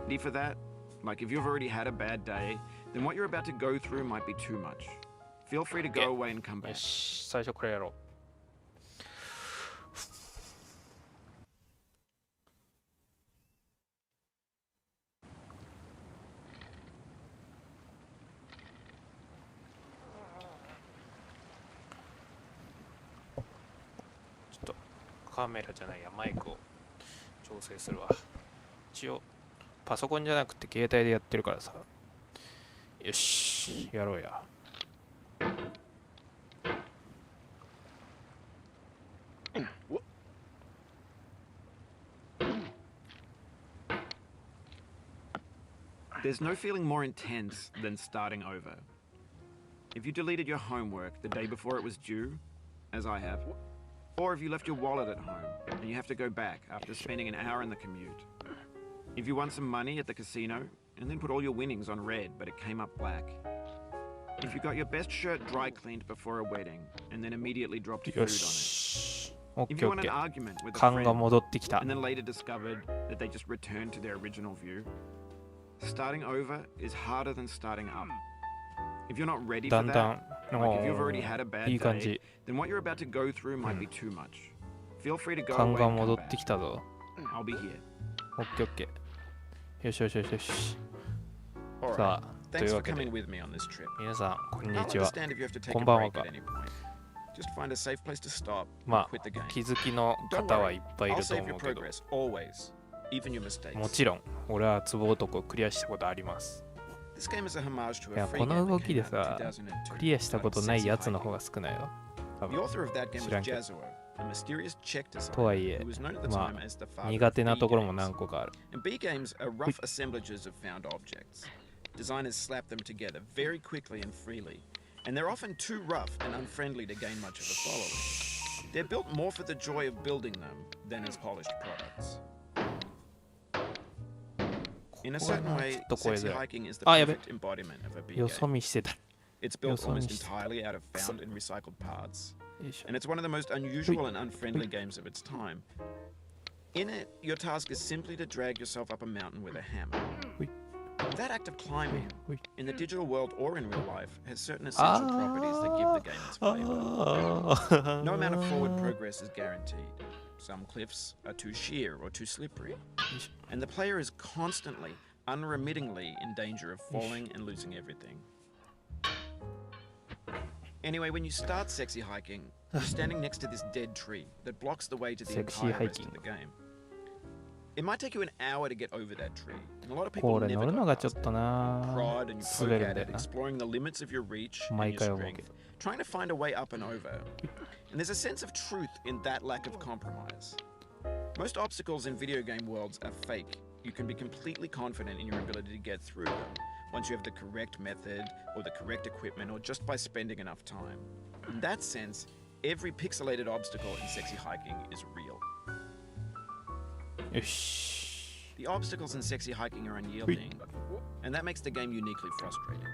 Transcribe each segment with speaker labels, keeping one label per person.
Speaker 1: Ready for that? Like if you've already had a bad day, then what you're about to go through might be too much. Feel free to go away and come
Speaker 2: よ
Speaker 1: back.
Speaker 2: し、最初これやろう。ちょっとカメラじゃないや、マイクを調整するわ。一応パソコンじゃなくて携帯でやってるからさ。よし、やろうや。
Speaker 1: There's no feeling more intense than starting over. If you deleted your homework the day before it was due, as I have, or if you left your wallet at home and you have to go back after spending an hour in the commute. If you won some money at the casino and then put all your winnings on red but it came up black. If you got your best shirt dry cleaned before a wedding and then immediately dropped food on
Speaker 2: よ
Speaker 1: it.
Speaker 2: し。オッ
Speaker 1: If
Speaker 2: ケ
Speaker 1: you
Speaker 2: ーオ
Speaker 1: won
Speaker 2: ッ
Speaker 1: an
Speaker 2: ケー。
Speaker 1: argument with a
Speaker 2: 勘が
Speaker 1: friend
Speaker 2: 戻ってきた。
Speaker 1: and then later discovered that they just returned to their original view. Starting over is harder than starting up. If you're not ready
Speaker 2: だ
Speaker 1: for
Speaker 2: んだ
Speaker 1: that,
Speaker 2: ん、
Speaker 1: like if you've already had a
Speaker 2: い
Speaker 1: bad
Speaker 2: い感じ。
Speaker 1: day, then what you're about to go through might be too much. Feel free to go
Speaker 2: 勘
Speaker 1: away
Speaker 2: が
Speaker 1: and
Speaker 2: 戻
Speaker 1: come
Speaker 2: って
Speaker 1: back.
Speaker 2: きたぞ。
Speaker 1: I'll be here.
Speaker 2: オッケーオッケー。よしよしよしよし。
Speaker 1: Alright.
Speaker 2: さあ、とい
Speaker 1: Thanks
Speaker 2: う
Speaker 1: for
Speaker 2: わけで
Speaker 1: coming with me on this trip.
Speaker 2: 皆さん、こんに
Speaker 1: I'll
Speaker 2: ちは。
Speaker 1: understand if you have to take
Speaker 2: こ
Speaker 1: a
Speaker 2: んばんは
Speaker 1: break
Speaker 2: か。
Speaker 1: at any point. Just find a safe place to stop
Speaker 2: ま
Speaker 1: and
Speaker 2: あ
Speaker 1: quit the game.
Speaker 2: 気づきの
Speaker 1: Don't
Speaker 2: 方はい
Speaker 1: worry.
Speaker 2: っぱいい
Speaker 1: I'll
Speaker 2: ると
Speaker 1: save
Speaker 2: 思
Speaker 1: your
Speaker 2: うけど、
Speaker 1: progress, always. Even your
Speaker 2: も
Speaker 1: mistakes.
Speaker 2: ちろん俺は壺男をクリアしたことあります。
Speaker 1: This game is a homage to
Speaker 2: い
Speaker 1: a
Speaker 2: や、
Speaker 1: free
Speaker 2: こ
Speaker 1: game
Speaker 2: の動
Speaker 1: that
Speaker 2: き
Speaker 1: came
Speaker 2: で
Speaker 1: out
Speaker 2: さ、
Speaker 1: in
Speaker 2: クリアしたことない
Speaker 1: 2002.
Speaker 2: やつの方が少ないよ。多
Speaker 1: The
Speaker 2: 分
Speaker 1: author of that game
Speaker 2: 知
Speaker 1: was
Speaker 2: らんけど。
Speaker 1: Jazuo, a mysterious check
Speaker 2: とは
Speaker 1: designer
Speaker 2: いえ、
Speaker 1: who was known at the
Speaker 2: ま
Speaker 1: time as the
Speaker 2: あ
Speaker 1: father
Speaker 2: 苦
Speaker 1: of
Speaker 2: 手な
Speaker 1: B
Speaker 2: ところも
Speaker 1: games.
Speaker 2: 何個かある。
Speaker 1: And B games are rough assemblages of found objects. Designers slap them together very quickly and freely, and they're often too rough and unfriendly to gain much of a following. They're built more for the joy of building them than as polished products. In a certain way, sexy hiking is the perfect embodiment of a B
Speaker 2: よそ
Speaker 1: game.
Speaker 2: 見してた。
Speaker 1: It's built almost
Speaker 2: よそ見して。
Speaker 1: entirely out of found and recycled parts,
Speaker 2: よいしょ。
Speaker 1: and it's one of the most unusual and unfriendly games of its time. In it, your task is simply to drag yourself up a mountain with a hammer.
Speaker 2: Ui.
Speaker 1: That act of climbing,
Speaker 2: Ui.
Speaker 1: in the digital world or in real life, has certain essential properties that give the game its flavor.
Speaker 2: あ
Speaker 1: No amount of forward
Speaker 2: ー
Speaker 1: progress is guaranteed. Some cliffs are too sheer or too slippery, and the player is constantly, unremittingly in danger of falling and losing everything. Anyway, when you start sexy hiking, you're standing next to this dead tree that blocks the way to the
Speaker 2: Sexy
Speaker 1: entire rest of
Speaker 2: hiking.
Speaker 1: the game. It might take you an hour to get over that tree, and a lot of
Speaker 2: こ
Speaker 1: people
Speaker 2: れ
Speaker 1: never
Speaker 2: 乗るの
Speaker 1: go
Speaker 2: がちょっ
Speaker 1: past it.
Speaker 2: とな
Speaker 1: Prod and you
Speaker 2: 滑
Speaker 1: poke
Speaker 2: るん
Speaker 1: at
Speaker 2: だよ
Speaker 1: it,
Speaker 2: な。
Speaker 1: exploring the limits of your reach and
Speaker 2: 毎
Speaker 1: your
Speaker 2: 回思うけ
Speaker 1: strength,
Speaker 2: ど。
Speaker 1: trying to find a way up and over. And there's a sense of truth in that lack of compromise. Most obstacles in video game worlds are fake. You can be completely confident in your ability to get through them once you have the correct method or the correct equipment or just by spending enough time. In that sense, every pixelated obstacle in sexy hiking is real.
Speaker 2: よし。
Speaker 1: The obstacles in sexy hiking are unyielding, and that makes the game uniquely frustrating.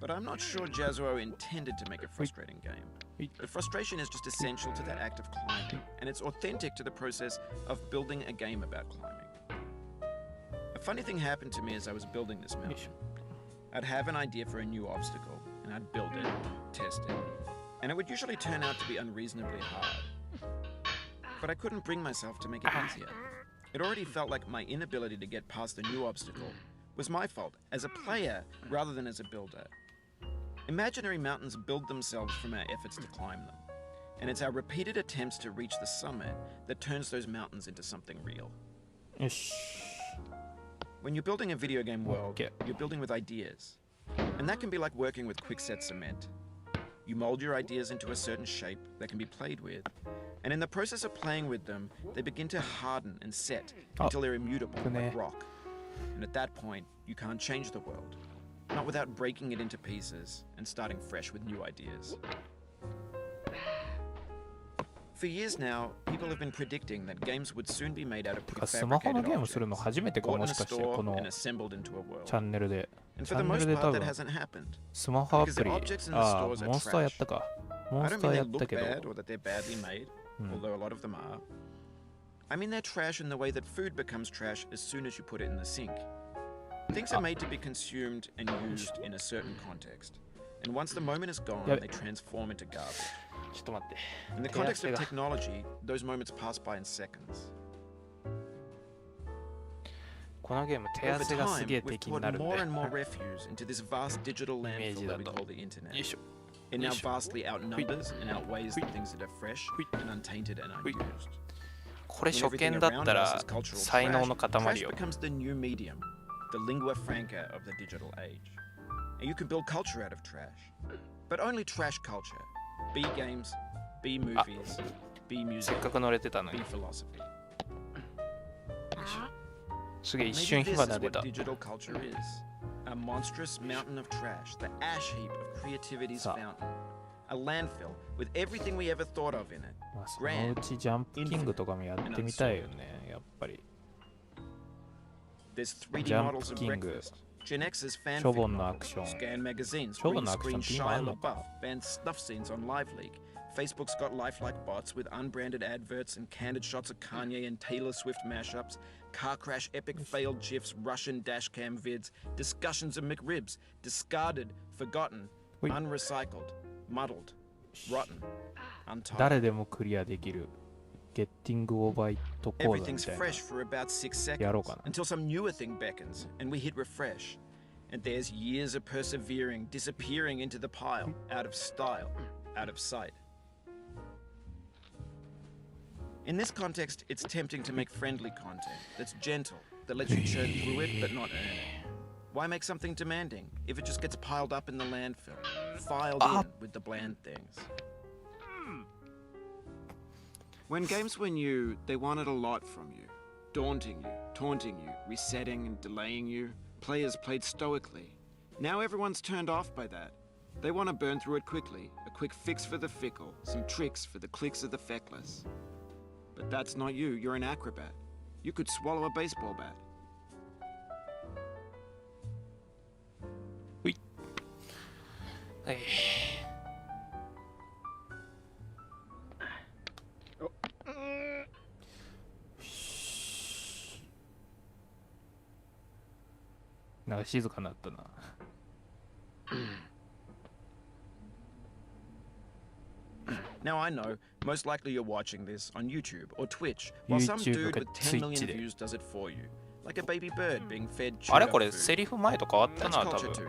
Speaker 1: But I'm not sure Jazuo intended to make a frustrating game. The frustration is just essential to the act of climbing, and it's authentic to the process of building a game about climbing. A funny thing happened to me as I was building this mountain. I'd have an idea for a new obstacle, and I'd build it, test it, and it would usually turn out to be unreasonably hard. But I couldn't bring myself to make it easier. It already felt like my inability to get past the new obstacle was my fault as a player rather than as a builder. Imaginary mountains build themselves from our efforts to climb them, and it's our repeated attempts to reach the summit that turns those mountains into something real.
Speaker 2: よし。
Speaker 1: When you're building a video game world,
Speaker 2: Okay.
Speaker 1: you're building with ideas, and that can be like working with quickset cement. You mold your ideas into a certain shape that can be played with, and in the process of playing with them, they begin to harden and set until they're immutable like rock. And at that point, you can't change the world, not without breaking it into pieces and starting fresh with new ideas. For years now, people have been predicting that games would soon be made out of
Speaker 2: てかスマホの
Speaker 1: prefabricated
Speaker 2: ゲームするの
Speaker 1: objects,
Speaker 2: 初めてか
Speaker 1: bought
Speaker 2: も
Speaker 1: in a
Speaker 2: しかして
Speaker 1: store
Speaker 2: この
Speaker 1: and assembled into a world.
Speaker 2: チャンネルで。
Speaker 1: And
Speaker 2: チ
Speaker 1: for
Speaker 2: ャ
Speaker 1: the
Speaker 2: ンネル
Speaker 1: most
Speaker 2: で多
Speaker 1: part, that
Speaker 2: 分
Speaker 1: hasn't happened.
Speaker 2: スマホアプリ
Speaker 1: Because the objects in the
Speaker 2: あ
Speaker 1: stores
Speaker 2: あ
Speaker 1: are
Speaker 2: モンスターやっ
Speaker 1: trash.
Speaker 2: たかモン
Speaker 1: I
Speaker 2: ス
Speaker 1: don't
Speaker 2: ター
Speaker 1: mean
Speaker 2: や
Speaker 1: they
Speaker 2: った
Speaker 1: look
Speaker 2: けど
Speaker 1: bad or that they're badly made, although a lot of them are. I mean they're trash in the way that food becomes trash as soon as you put it in the sink. Things are made to be consumed and used in a certain context. And once the moment is gone, they transform into garbage.
Speaker 2: ちょっと待って。
Speaker 1: In the context of technology, those moments pass by in seconds.
Speaker 2: このゲーム手
Speaker 1: Over
Speaker 2: 汗がすげえ
Speaker 1: time, we've
Speaker 2: 敵に
Speaker 1: poured
Speaker 2: なるんで。
Speaker 1: more and more refuse into this vast digital landfill that we call the internet.
Speaker 2: よいしょ。
Speaker 1: It now vastly outnumbers and outweighs the things that are fresh and untainted and unused.
Speaker 2: これ初見だったら才能の塊よ。
Speaker 1: Trash becomes the new medium, the lingua franca of the digital age. And you can build culture out of trash. But only trash culture. B games, B movies, B
Speaker 2: せっ
Speaker 1: music,
Speaker 2: かく乗れてたの
Speaker 1: B
Speaker 2: に。
Speaker 1: philosophy.
Speaker 2: すげえ一
Speaker 1: Maybe
Speaker 2: 瞬
Speaker 1: this
Speaker 2: 火
Speaker 1: is
Speaker 2: 花出
Speaker 1: what
Speaker 2: た。
Speaker 1: digital culture is. A monstrous mountain of trash, the ash heap of creativity's fountain. A landfill with everything we ever thought of in it.
Speaker 2: まあそのうちジャンプキングとかもやってみたいよね、やっぱり。
Speaker 1: There's 3D
Speaker 2: Jump
Speaker 1: models of
Speaker 2: King.
Speaker 1: breakfast. Gen X's fan
Speaker 2: 処分
Speaker 1: fic
Speaker 2: のア
Speaker 1: novel,
Speaker 2: クション。
Speaker 1: scan magazines,
Speaker 2: 処分
Speaker 1: green
Speaker 2: のアクション
Speaker 1: screen
Speaker 2: って今あ
Speaker 1: Shia
Speaker 2: んのか？
Speaker 1: LaBeouf, banned snuff scenes on LiveLeak. Facebook's got lifelike bots with unbranded adverts and candid shots of Kanye and Taylor Swift mashups, car crash epic failed GIFs, Russian dashcam vids, discussions of McRibs, discarded, forgotten,
Speaker 2: Wait.
Speaker 1: unrecycled, muddled, rotten, untitled.
Speaker 2: 誰でもクリアできるゲッティングオーバーイットコードみ
Speaker 1: Everything's
Speaker 2: たいな。
Speaker 1: fresh for about 6
Speaker 2: やろう
Speaker 1: seconds
Speaker 2: かな。
Speaker 1: until some newer thing beckons and we hit refresh. And there's years of persevering disappearing into the pile, out of style, out of sight. In this context, it's tempting to make friendly content that's gentle, that lets you churn through it but not earn it. Why make something demanding if it just gets piled up in the landfill, filed in with the bland things? When games were new, they wanted a lot from you. Daunting you, taunting you, resetting and delaying you. Players played stoically. Now everyone's turned off by that. They want to burn through it quickly, a quick fix for the fickle, some tricks for the clicks of the feckless. But that's not you, you're an acrobat. You could swallow a baseball bat.
Speaker 2: はい。なんか静かになったな。
Speaker 1: Now I know, most likely you're watching this on YouTube or Twitch, while some dude with 10 million views does it for you. Like a baby bird being fed
Speaker 2: あ
Speaker 1: chewed
Speaker 2: れ
Speaker 1: up
Speaker 2: これ
Speaker 1: food.
Speaker 2: セリフ前と変わったな、
Speaker 1: That's
Speaker 2: 多
Speaker 1: culture
Speaker 2: 分。
Speaker 1: too.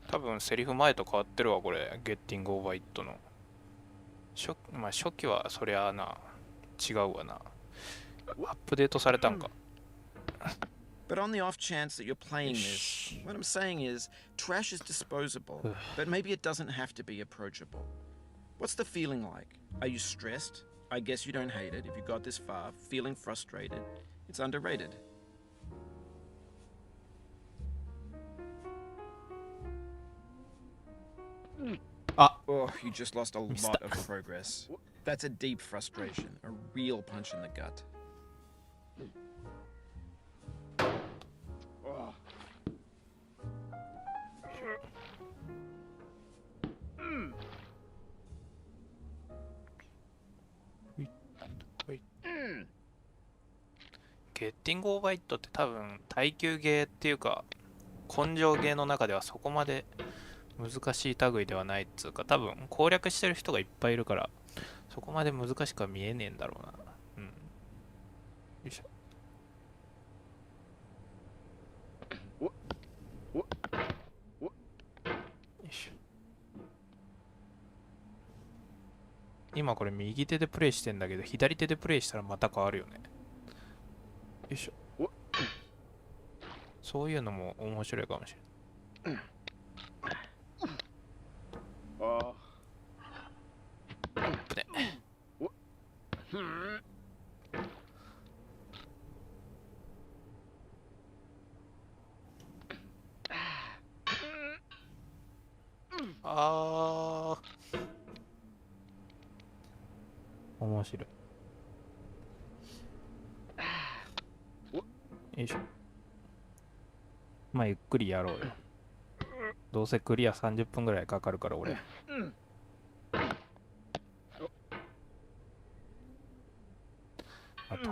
Speaker 2: 多分セリフ前と変わってるわ、これ。ゲッティングオーバーイットの。まあ初期はそりゃあな、違うわな。アップデートされたんか。
Speaker 1: But on the off chance that you're playing this, what I'm saying is, trash is disposable, but maybe it doesn't have to be approachable. What's the feeling like? Are you stressed? I guess you don't hate it if you got this far. Feeling frustrated? It's underrated. Oh, you just lost a lot of progress. That's a deep frustration, a real punch in the gut. Oh.
Speaker 2: ゲッティングオーバーイットって多分耐久ゲーっていうか根性ゲーの中ではそこまで難しい類ではないっつうか、多分攻略してる人がいっぱいいるからそこまで難しくは見えねえんだろうな。うん。よいしょ。よいしょ。今これ右手でプレイしてんだけど左手でプレイしたらまた変わるよね。よいしょ。そういうのも面白いかもしれない。ね。あー。面白い。よいしょ。まあゆっくりやろうよ。どうせクリア30分ぐらいかかるから俺。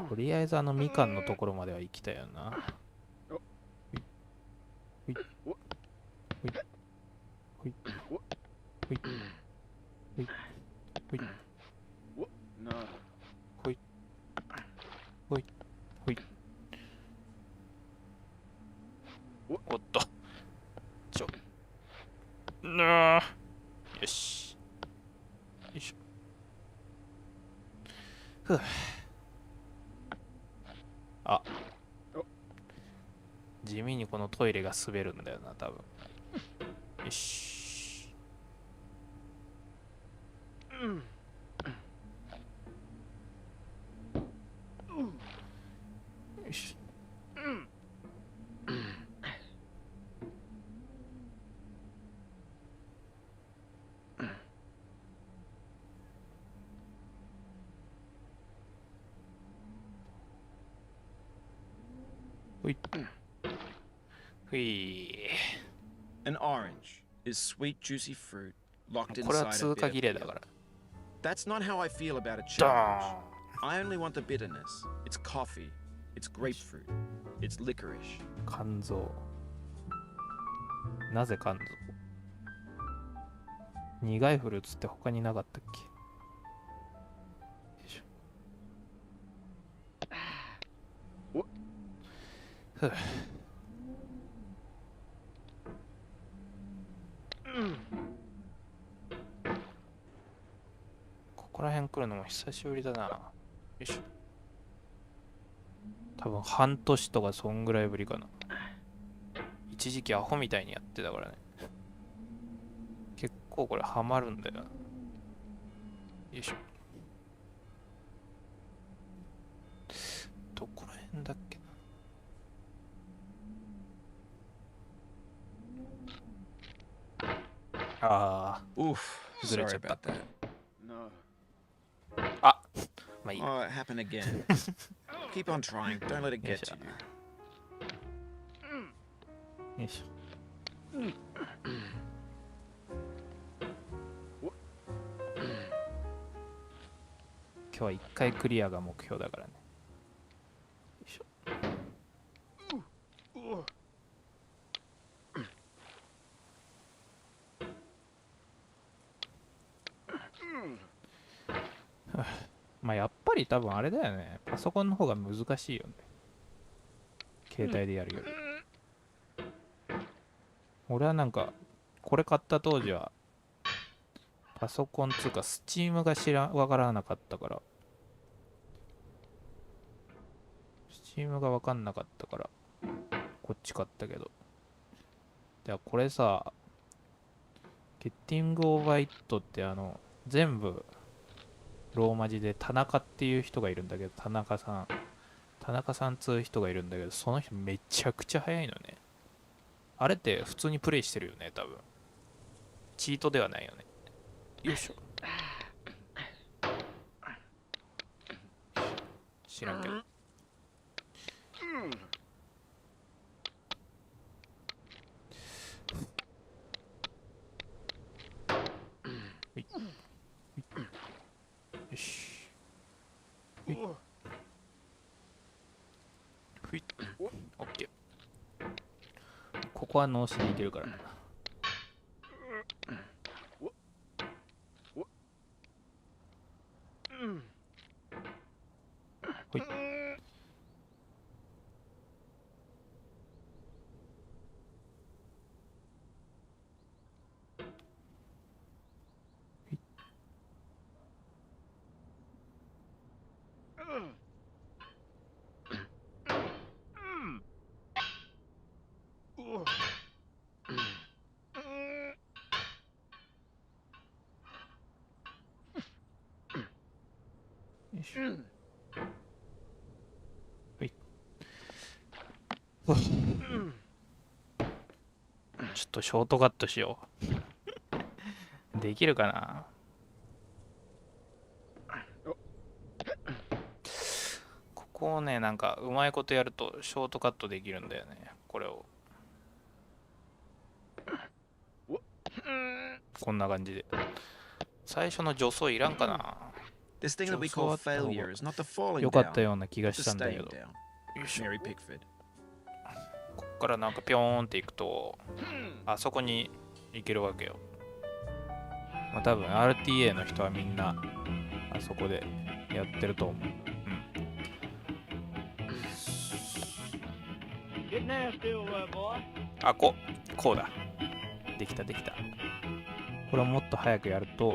Speaker 2: とりあえずみかんのところまでは行きたいよな。ほいほいほいほいほいほいほいほいほいほい。おっとなあ、よしよいしょ。ふう。あ、地味にこのトイレが滑るんだよな多分。よし。よし。ほい。ほい。
Speaker 1: An orange is sweet, juicy fruit locked
Speaker 2: これは
Speaker 1: inside
Speaker 2: 通
Speaker 1: a
Speaker 2: 過
Speaker 1: bitter
Speaker 2: 儀礼だ
Speaker 1: feel.
Speaker 2: から。
Speaker 1: That's not how I feel about a
Speaker 2: ド
Speaker 1: challenge.
Speaker 2: ーン。
Speaker 1: I only want the bitterness. It's coffee. It's grapefruit. It's licorice.
Speaker 2: 肝臓。なぜ肝臓？苦いフルーツって他になかったっけ？よいしょ。ふう。ここら辺来るのも久しぶりだな。よいしょ。多分半年とかそんぐらいぶりかな。一時期アホみたいにやってたからね。結構これハマるんだよな。よいしょ。どこら辺だっけな。ああ、
Speaker 1: Oof.
Speaker 2: ずれ
Speaker 1: Sorry
Speaker 2: ちゃった。
Speaker 1: about that. No.
Speaker 2: あ、まあいい。
Speaker 1: Oh, it happened again. Keep on trying. Don't let it get to you.
Speaker 2: よいしょ。今日は1回クリアが目標だからね。よいしょ。まあやっぱり多分あれだよね。パソコンの方が難しいよね。携帯でやるより。俺はなんかこれ買った当時はパソコンつうかスチームがわからなかったから、スチームがわかんなかったからこっち買ったけど、じゃあこれさ、ゲッティングオーバーイットって全部ローマ字で田中っていう人がいるんだけど、田中さんつう人がいるんだけど、その人めちゃくちゃ速いのね。あれって普通にプレイしてるよね多分。チートではないよね。よいしょ。知らんけど。よし。オッケー。ここは脳死でいけるからな。ほい。よいしょ。ほい。ちょっとショートカットしよう。できるかな。ここをね、なんかうまいことやるとショートカットできるんだよね。これを。こんな感じで。最初の助走いらんかな。
Speaker 1: This thing that we call failure is not the falling
Speaker 2: よかった
Speaker 1: down,
Speaker 2: ような気が
Speaker 1: but the
Speaker 2: したんだけ
Speaker 1: staying
Speaker 2: ど。
Speaker 1: down.
Speaker 2: よいしょ。
Speaker 1: Mary Pickford.
Speaker 2: こっからなんかピョーンっていくと、あそこに行けるわけよ。まあ多分 RTA の人はみんなあそこでやってると思う。あ、こうだ。できた。これをもっと早くやると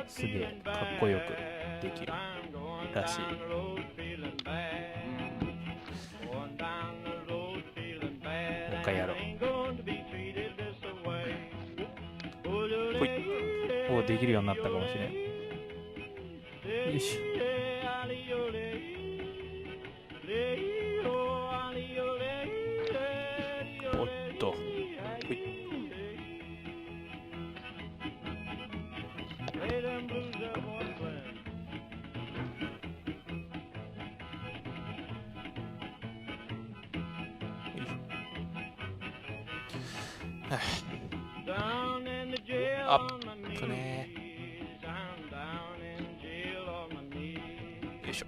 Speaker 2: すげえかっこよくできるらしい。もう一回やろう。ほい。お、できるようになったかもしれん。よいしょ。おっと。ほい。アップね。よいしょ。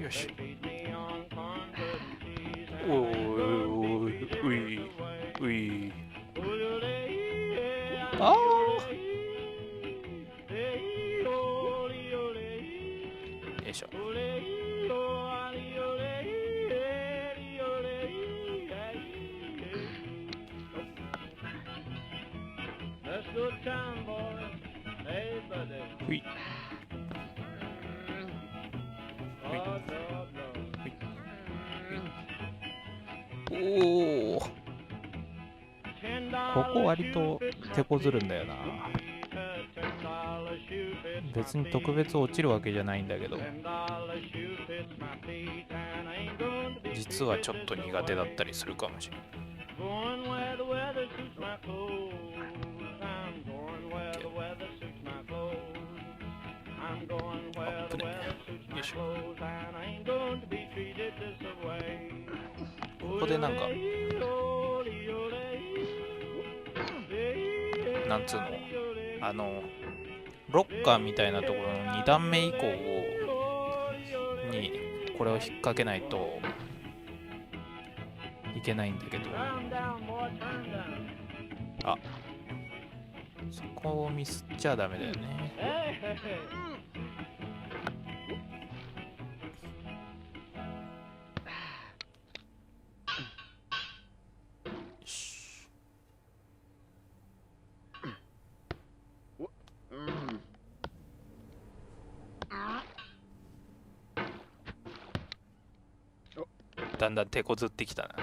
Speaker 2: よし。おーうい。ああ。よいしょ。ふい。おお。ここ割と手こずるんだよな。別に特別落ちるわけじゃないんだけど、実はちょっと苦手だったりするかもしれない。アップね。よいしょ。ここでなんかなんつうの、ロッカーみたいなところの2段目以降にこれを引っ掛けないといけないんだけど、あ、そこをミスっちゃダメだよね。だんだん手こずってきたな。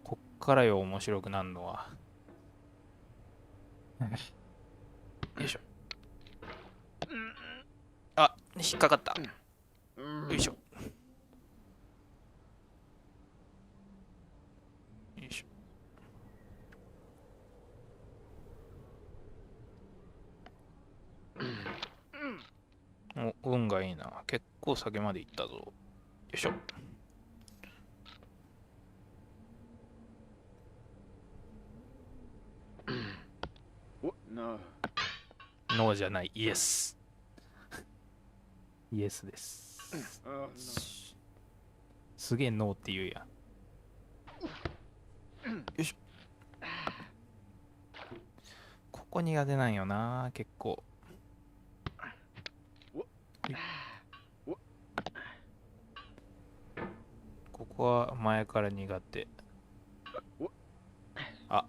Speaker 2: こっからよ、面白くなるのは。よいしょ。あ、引っかかった。よいしょ。よいしょ。お、運がいいな。結構先まで行ったぞ。よいしょ。ノーじゃない、イエス。イエスです。すげえノーって言うやん。よいしょ。ここ苦手なんよな、結構。ここは前から苦手。あ。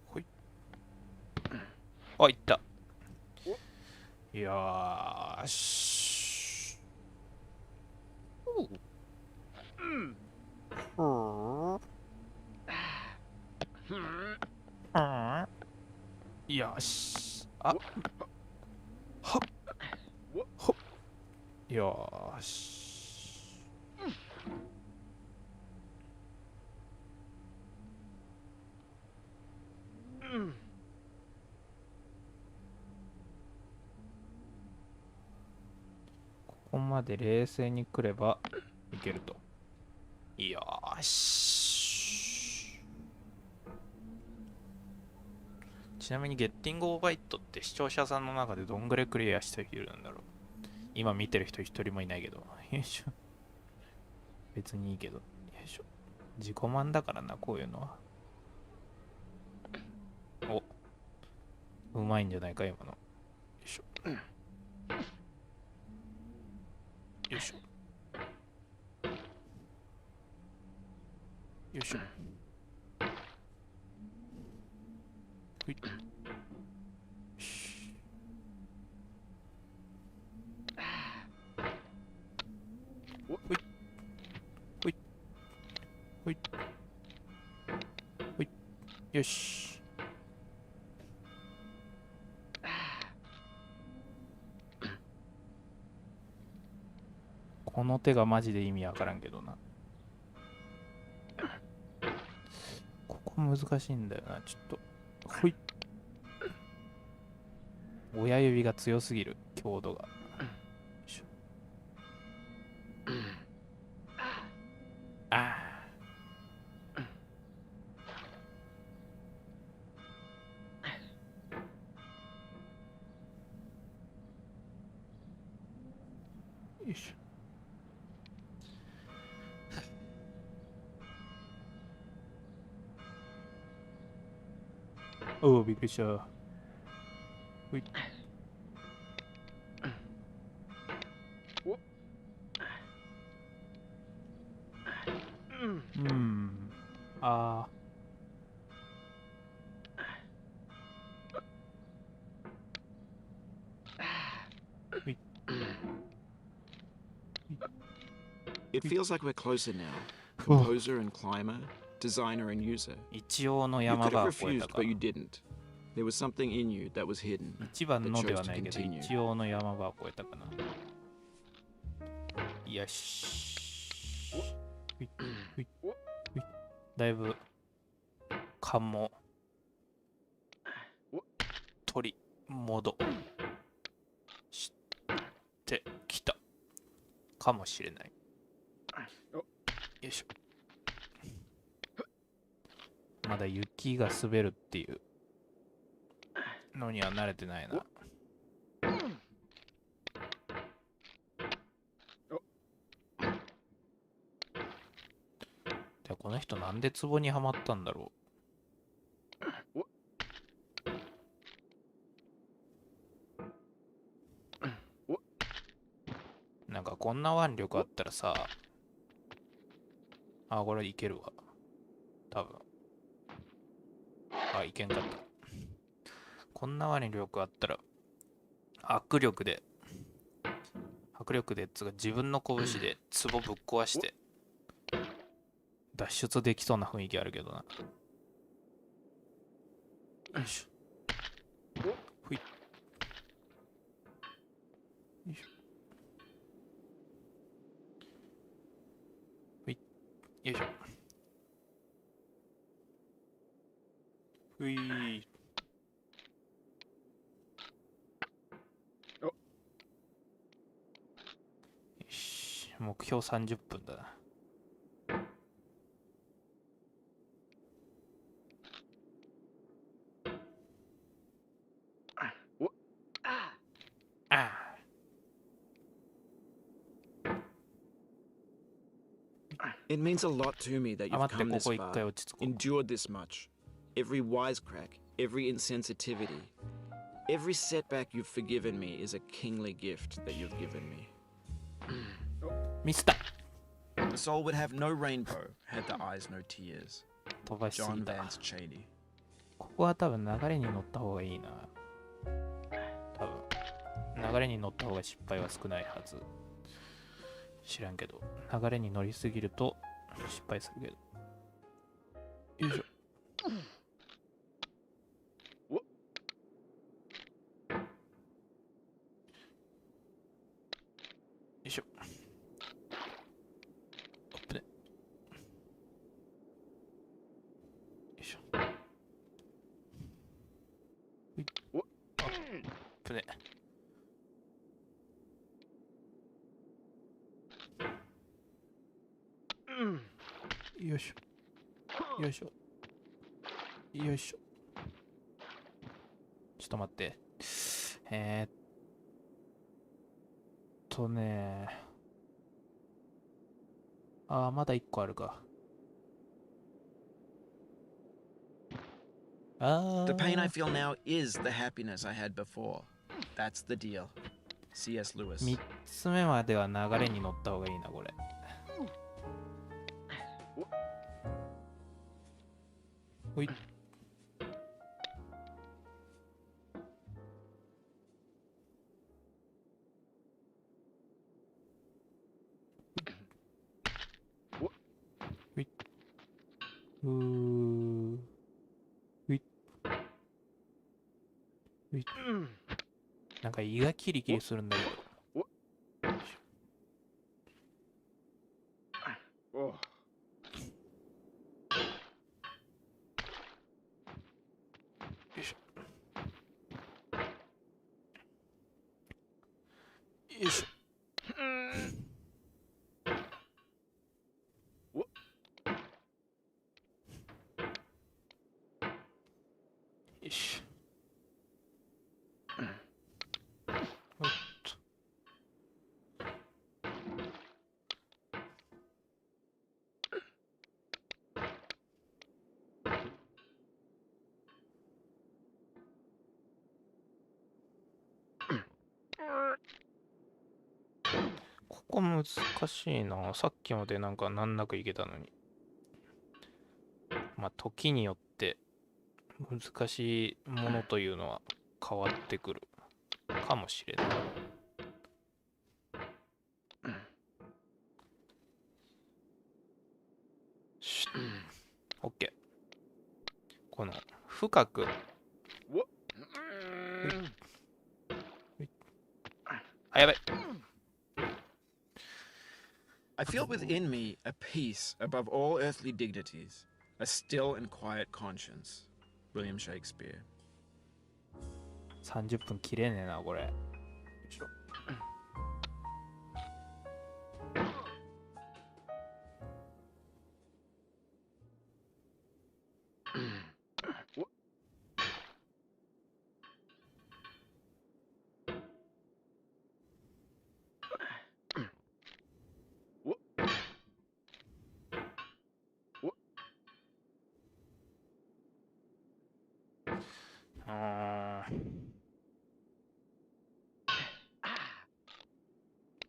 Speaker 2: ほい。あ、いった。よーし。よし。あ、ほっ。よーし。ここまで冷静に来ればいけると。よーし。ちなみにゲッティングオーバイトって視聴者さんの中でどんぐらいクリアしているんだろう。今見てる人一人もいないけど。よいしょ。別にいいけど。よいしょ。自己満だからな、こういうのは。お、うまいんじゃないか、今の。よいしょ。よいしょ。よいしょ。ほい。ほい。ほい。ほい。ほい。よし。この手がマジで意味わからんけどな。ここ難しいんだよな、ちょっと。ほい。親指が強すぎる、強度が。よいしょ。ああ。よいしょ。おお、びっくりした。ほい。ああ。ほい。
Speaker 1: It feels like we're closer now. Composer and climber, designer and user.
Speaker 2: 一応の
Speaker 1: You
Speaker 2: 山
Speaker 1: could
Speaker 2: 場
Speaker 1: have
Speaker 2: は超えた
Speaker 1: refused,
Speaker 2: か
Speaker 1: but you didn't. There was something in you that was hidden.
Speaker 2: 一番のでは
Speaker 1: that chose
Speaker 2: ない
Speaker 1: to
Speaker 2: けど
Speaker 1: continue.
Speaker 2: 一応の山場は超えたかな。よし。ほいほいほい。だいぶ勘も取り戻してきたかもしれない。よいしょ。まだ雪が滑るっていうのには慣れてないな。でこの人なんで壺にはまったんだろう。なんかこんな腕力あったらさ、あ、これいけるわ。多分。あ、いけんかった。こんな腕力あったら、握力でつうか自分の拳で壺ぶっ壊して、脱出できそうな雰囲気あるけどな。よいしょ。ほい。よいしょ。ほい。よいしょ。ほい。よし。目標30分だな。
Speaker 1: It means a lot to me that
Speaker 2: あ、
Speaker 1: you've
Speaker 2: 待って、
Speaker 1: come
Speaker 2: こ
Speaker 1: this
Speaker 2: こ一
Speaker 1: far,
Speaker 2: 回落ち着こう。
Speaker 1: endured this much. Every wisecrack, every insensitivity, every setback you've forgiven me is a kingly gift that you've given me.
Speaker 2: ミスった。
Speaker 1: The soul would have no rainbow had the eyes no tears.
Speaker 2: 飛ばしすぎ
Speaker 1: John
Speaker 2: た。
Speaker 1: Vance Cheney.
Speaker 2: ここは多分流れに乗った方がいいな。多分流れに乗った方が失敗は少ないはず。知らんけど、流れに乗りすぎると失敗するけど。よいしょ。ぶね。よいしょ。よいしょ。よいしょ。ちょっと待って。まだ1個あるか。
Speaker 1: The pain I feel now is the happiness I had before. That's the deal. C.S. Lewis.
Speaker 2: 3つ目までは流れに乗った方がいいな、これ。ほい。ほい。ほい。ほい。なんか胃がキリキリするんだけど。よいしょ。よいしょ。よし。おっと。ここ難しいな。さっきまでなんか難なくいけたのに。まあ時によって難しいものというのは変わってくるかもしれない。オッケー。この深く。あ、やばい。
Speaker 1: I feel within me a peace above all earthly dignities, a still and quiet conscience. William Shakespeare.
Speaker 2: 30分切れねえな、これ。よいしょ。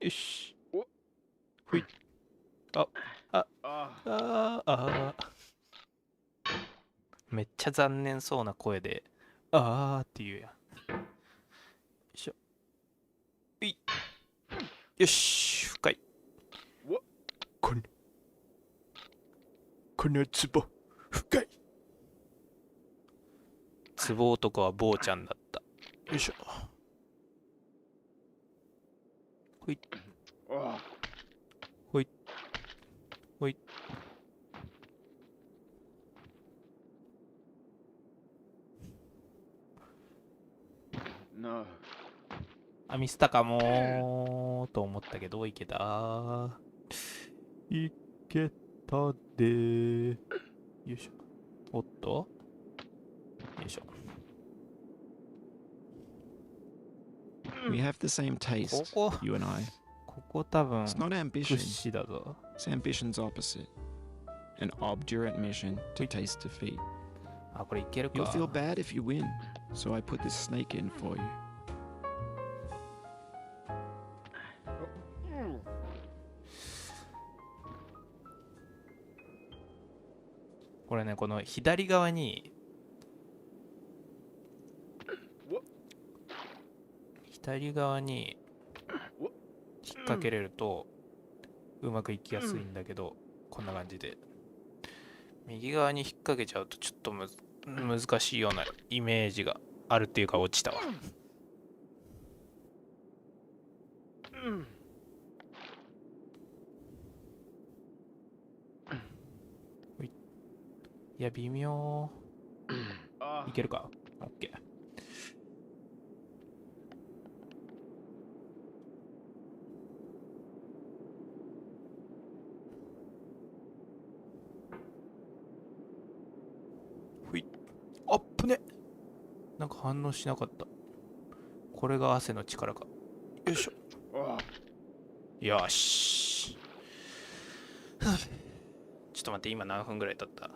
Speaker 2: よし。ふい。めっちゃ残念そうな声で、っていうやん。よいしょ。うい。よし、深い。この壺、深い。壺男は坊ちゃんだった。よいしょ。ほい。ほい。ほい。ミスったかもと思ったけど、いけた。いけたで。よいしょ。おっと。よいしょ。
Speaker 1: We have the same taste, you and I.
Speaker 2: ここ多分
Speaker 1: It's not
Speaker 2: 屈
Speaker 1: ambition.
Speaker 2: 指だぞ。
Speaker 1: It's ambition's opposite. An obdurate mission to taste defeat.
Speaker 2: あ、これいけるか。
Speaker 1: You'll feel bad if you win, so I put this snake in for you.
Speaker 2: これね、この左側に引っ掛けれるとうまくいきやすいんだけど、こんな感じで右側に引っ掛けちゃうとちょっと難しいようなイメージがあるっていうか、落ちたわ。いや、微妙。いけるか。オッケー。なんか反応しなかった。これが汗の力か。よいしょ。よし。ちょっと待って、今何分ぐらい経った？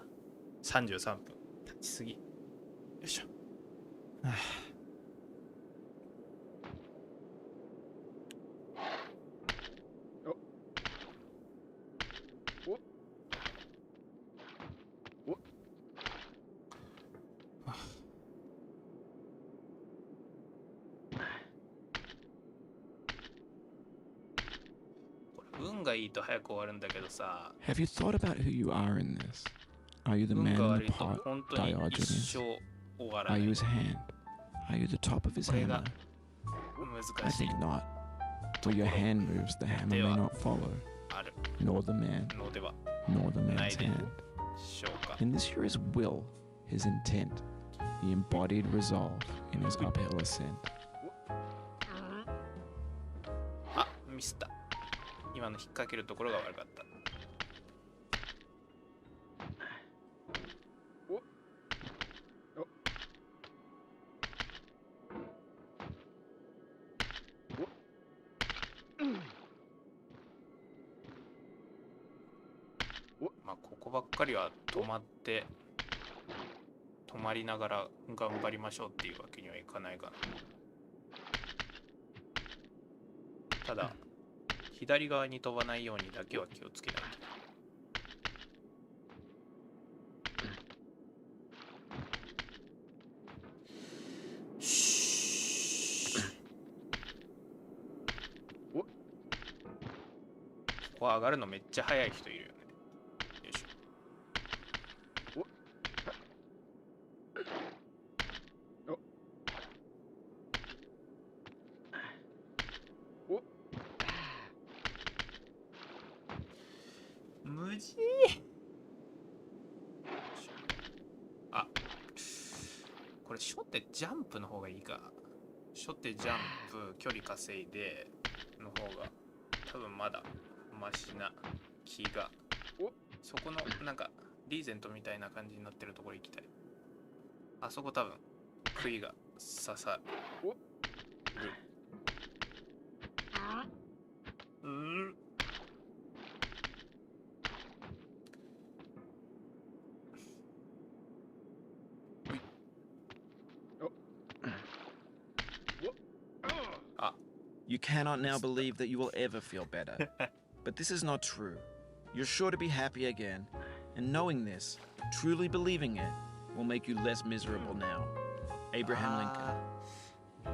Speaker 2: 33 分。経ちすぎ。よいしょ。運がいいと早く終わるんだけどさ。
Speaker 1: Have you thought about who you are in this? Are you the
Speaker 2: 運
Speaker 1: man
Speaker 2: が
Speaker 1: in
Speaker 2: 悪
Speaker 1: the
Speaker 2: いと
Speaker 1: pot,
Speaker 2: 本当に一
Speaker 1: Diogenes?
Speaker 2: 生終わら
Speaker 1: Are
Speaker 2: ない。
Speaker 1: you his hand? Are you the top of his
Speaker 2: これが
Speaker 1: hammer?
Speaker 2: 難し
Speaker 1: I
Speaker 2: い。
Speaker 1: think not. Where your hand moves, the hammer may not follow,
Speaker 2: ある
Speaker 1: nor the man,
Speaker 2: のでは
Speaker 1: nor the
Speaker 2: ない
Speaker 1: man's
Speaker 2: で
Speaker 1: hand.
Speaker 2: しょうか。
Speaker 1: And this here is will, his intent, the embodied resolve in his uphill ascent.
Speaker 2: あ、ミスった。今の引っ掛けるところが悪かった。まあここばっかりは止まりながら頑張りましょうっていうわけにはいかないかな。ただ左側に飛ばないようにだけは気をつけないと。ここ上がるのめっちゃ速い人いるよね。よいしょ。無事。あ、これ初手ジャンプの方がいいか。初手ジャンプ距離稼いでの方が多分まだマシな気が。そこのなんかリーゼントみたいな感じになってるところ行きたい。あそこ多分杭が刺さる。
Speaker 1: You cannot now believe that you will ever feel better. But this is not true. You're sure to be happy again, and knowing this, truly believing it, will make you less miserable now. Abraham Lincoln.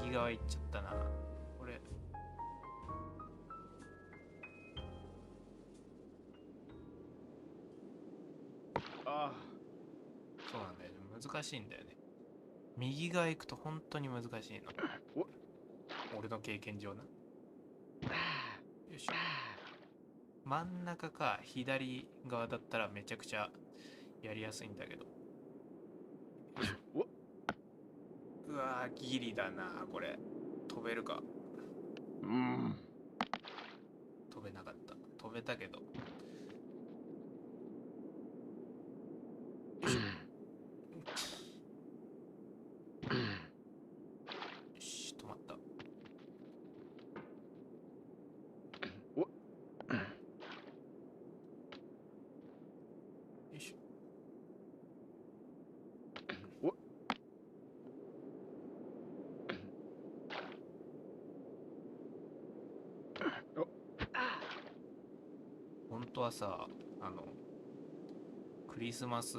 Speaker 2: 右側行っちゃったな。これ。そうなんだよね。難しいんだよね。右側行くと本当に難しいの。俺の経験上な。よいしょ。真ん中か左側だったらめちゃくちゃやりやすいんだけど。うわー、ギリだなこれ。飛べるか。飛べなかった。飛べたけど。よし、止まった。よいしょ。本当はさ、クリスマス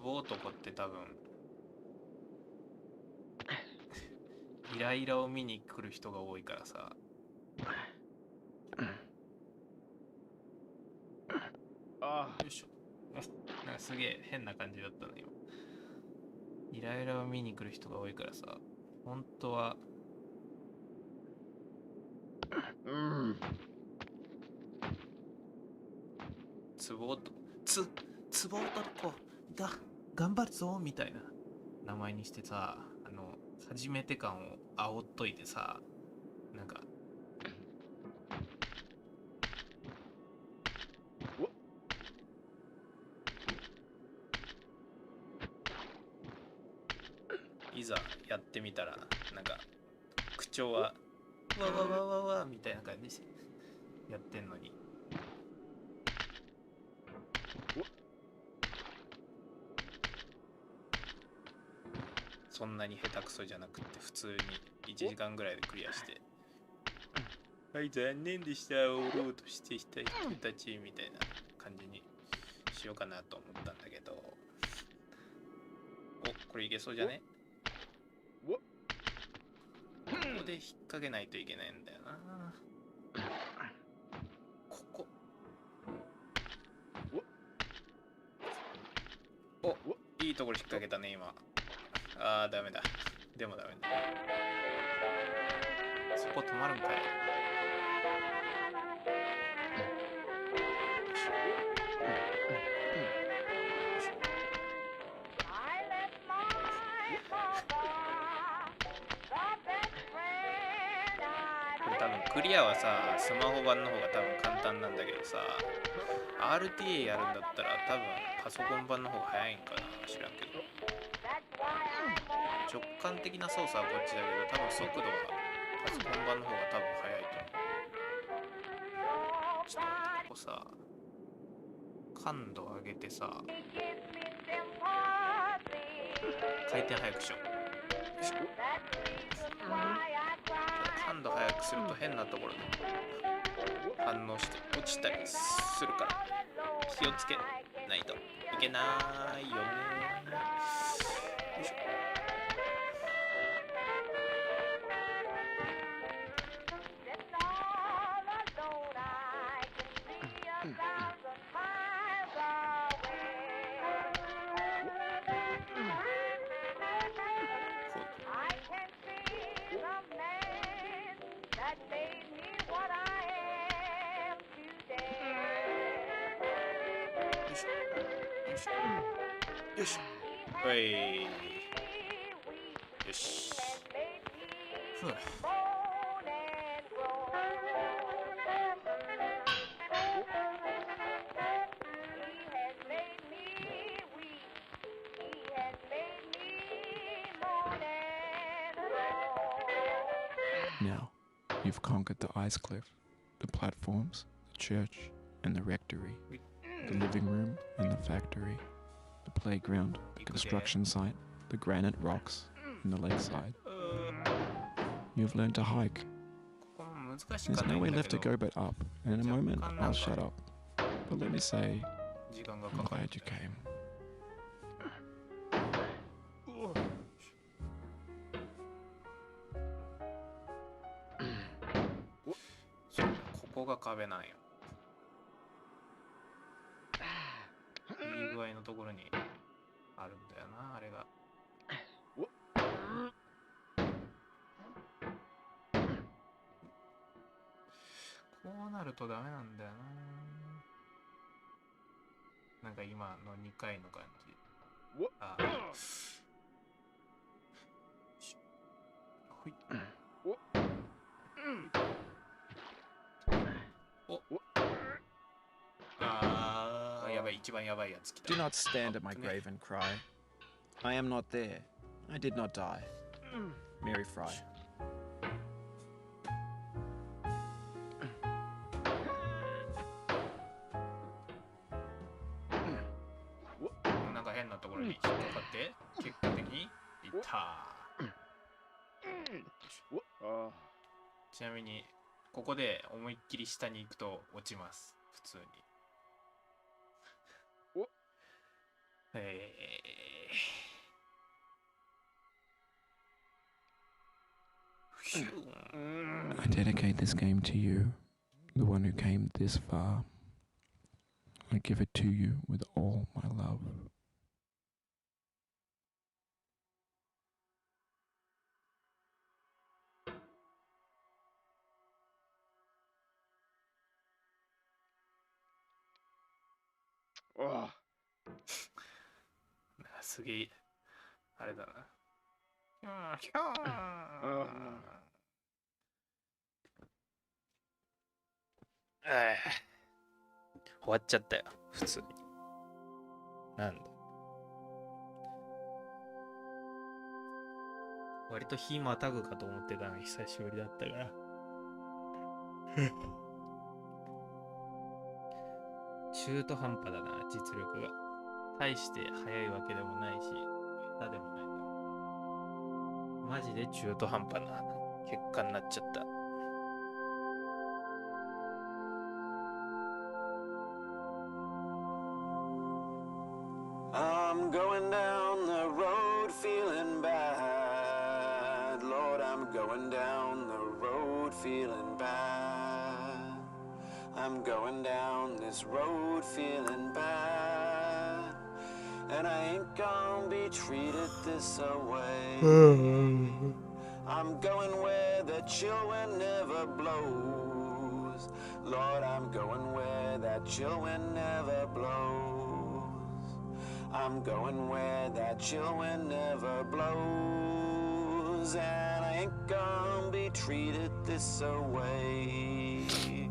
Speaker 2: 壺男って多分イライラを見に来る人が多いからさ。よいしょ。なんかすげえ変な感じだったのよ。イライラを見に来る人が多いからさ、本当は壺男だ頑張るぞみたいな名前にしてさ、初めて感を煽っといてさ、なんかいざやってみたらなんか口調はわわわわわみたいな感じでやってんのに、そんなに下手くそじゃなくて普通に1時間ぐらいでクリアして、はい残念でした、おろうとしてきた人たちみたいな感じにしようかなと思ったんだけど、お、これいけそうじゃね？ここで引っ掛けないといけないんだよな。ここ。お、いいところ引っ掛けたね今。あーダメだ。でもダメだ。そこ止まるんかい。多分クリアはさ、スマホ版の方が多分簡単なんだけどさ、RTA やるんだったら多分パソコン版の方が早いんかな、知らんけど。直感的な操作はこっちだけど、多分速度はパソコン版の方が多分早いと思う。ちょっと待って、ここさ、感度上げてさ、回転速くしよう。感度速くすると変なところで反応して落ちたりするから気をつけないといけないよね。よいしょ。よし。はい。よし。ふう。
Speaker 1: Now, you've conquered the ice cliff, the platforms, the church, and the rectory, the living room and the factory, the playground, the construction site, the granite rocks, and the lakeside. You've learned to hike. There's no way left to go but up, and in a moment I'll shut up. But let me say, I'm glad you came.
Speaker 2: ここが壁なんよ。いい具合のところにあるんだよな、あれが。こうなるとダメなんだよな。なんか今の2回の感じ。ああ。ほい。お。ああ、やばい、一番やばいやつ来た。
Speaker 1: Do not stand at my grave and cry. I am not there. I did not die. Mary Fry.
Speaker 2: なんか変なところに引っかかって結果的にいった。ちなみにここで思いっきり下に行くと落ちます、普通に。
Speaker 1: I dedicate this game to you, the one who came this far. I give it to you with all my love.
Speaker 3: Oh.
Speaker 2: すげえあれだな。終わっちゃったよ、普通に。なんだ。割と日またぐかと思ってたのに久しぶりだったから中途半端だな、実力が。大して速いわけでもないし下手でもないから、マジで中途半端な結果になっちゃった。
Speaker 1: I'm going down the road feeling bad. Lord, I'm going down the road feeling bad. I'm going down this road feeling bad. And I ain't gonna be treated this away. I'm going where the chill wind never blows. Lord, I'm going where that chill wind never blows. I'm going where that chill wind never blows. And I ain't gonna be treated this away.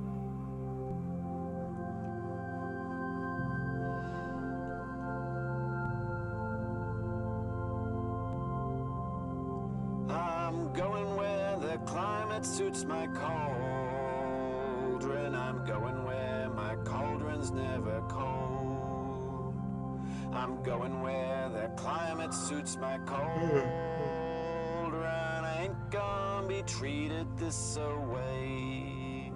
Speaker 1: I'm going where the climate suits my cauldron. I'm going where my cauldron's never cold. I'm going where the climate suits my cauldron. I ain't gonna be treated this away.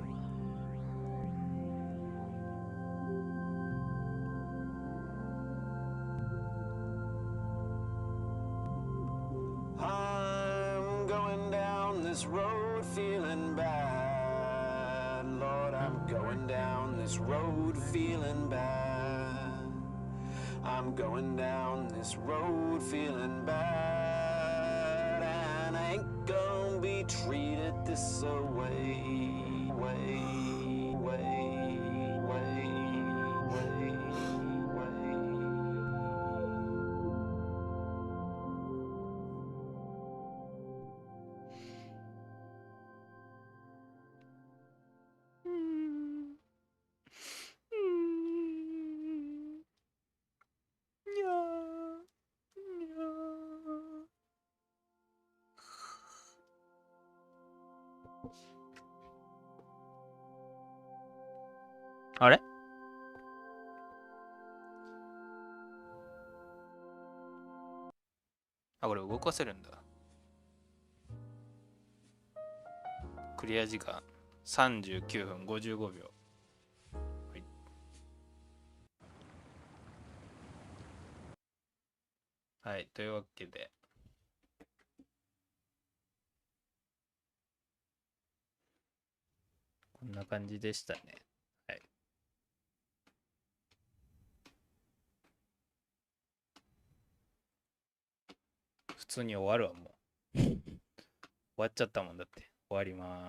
Speaker 1: I'm going down this road feeling bad. Lord, I'm going down this road feeling bad. I'm going down this road feeling bad. And I ain't gonna be treated this away. Way, way, way, way, way.
Speaker 2: あれあ、これ動かせるんだ。クリア時間39分55秒。はい。はい、というわけで。こんな感じでしたね。はい。普通に終わるわ、もう。終わっちゃったもんだって。終わります。